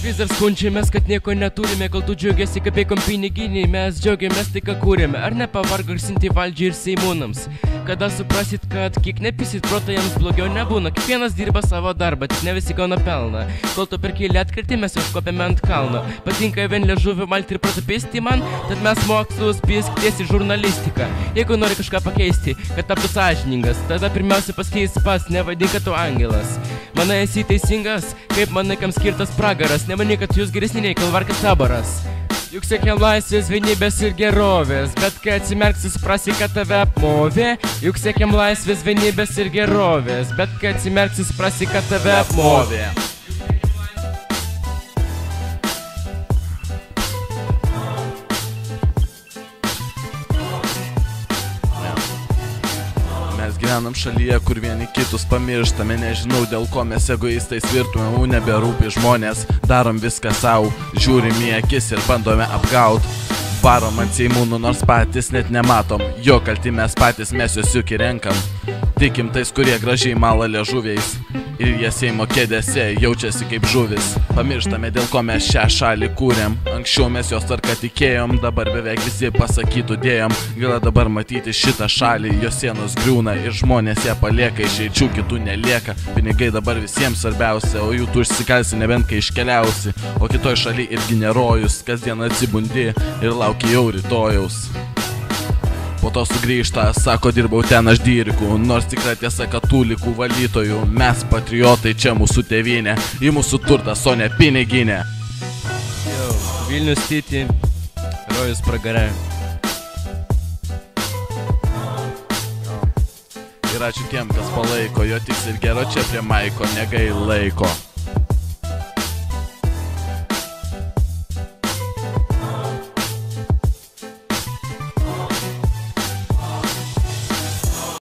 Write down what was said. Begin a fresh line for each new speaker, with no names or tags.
Vis dar skundžiamės, kad nieko neturime, kol tu džiaugiasi, kaip eikom piniginiai, mes džiaugiamės tai, ką kūrėme. Ar nepavargarsinti valdžiai ir seimūnams? Kada suprasit, kad kiek nepisit protą, jiems blogiau nebūna. Kiekvienas dirba savo darbą, tik ne visi gauna pelną. Kol tu per kėlį atkritį, mes užkopėme ant kalno. Patinka vien liežuvį malti ir protą pėsti man, tad mes mokslus pisk tiesi žurnalistiką. Jeigu nori kažką pakeisti, kad taptų sąžiningas, tada pirmiausia paskeis pats, nevadink, kad tu angelas. Manai esi teisingas, kaip manai, kam skirtas pragaras. Nemanai, kad jūs geresni nei kalvarkas tabaras. Juk siekiam laisvės, vienybės ir gerovės, bet kai atsimerksi, suprasi, kad tave apmovė. Juk siekiam laisvės, vienybės ir gerovės, bet kai atsimerksi, suprasi, kad tave apmovė.
Mes gyvenam šalyje, kur vieni kitus pamirštame. Nežinau, dėl ko mes egoistais virtume, neberūpi žmonės. Darom viską savo, žiūrim į akis ir bandome apgaut. Varom ant seimūnų, nors patys net nematom. Jo kalti mes patys, mes juos juk įrenkam. Tikim tais, kurie gražiai mala liežuviais, ir jie Seimo kėdėse jaučiasi kaip žuvis. Pamirštame, dėl ko mes šią šalį kūrėm. Anksčiau mes jos tvarka tikėjom, dabar beveik visi pasakytų dėjom. Gaila dabar matyti šitą šalį, jos sienos griūna ir žmonės ją palieka, išeičių kitų nelieka. Pinigai dabar visiems svarbiausia, o jų tu išsikalsi nebent kai iškeliausi. O kitoj šaly irgi nerojus, kasdien atsibundi ir lauki jau rytojaus. Po to sugrįžta, sako, dirbau ten aš dyrikų, nors tikra tiesa, kad tų likų valytojų. Mes patriotai, čia mūsų tėvynė, į mūsų turtas, o ne piniginė.
Vilnius City, rojus pragare.
Ir ačiū tiem, kas palaiko, jo tiks ir gero čia prie maiko, negail laiko.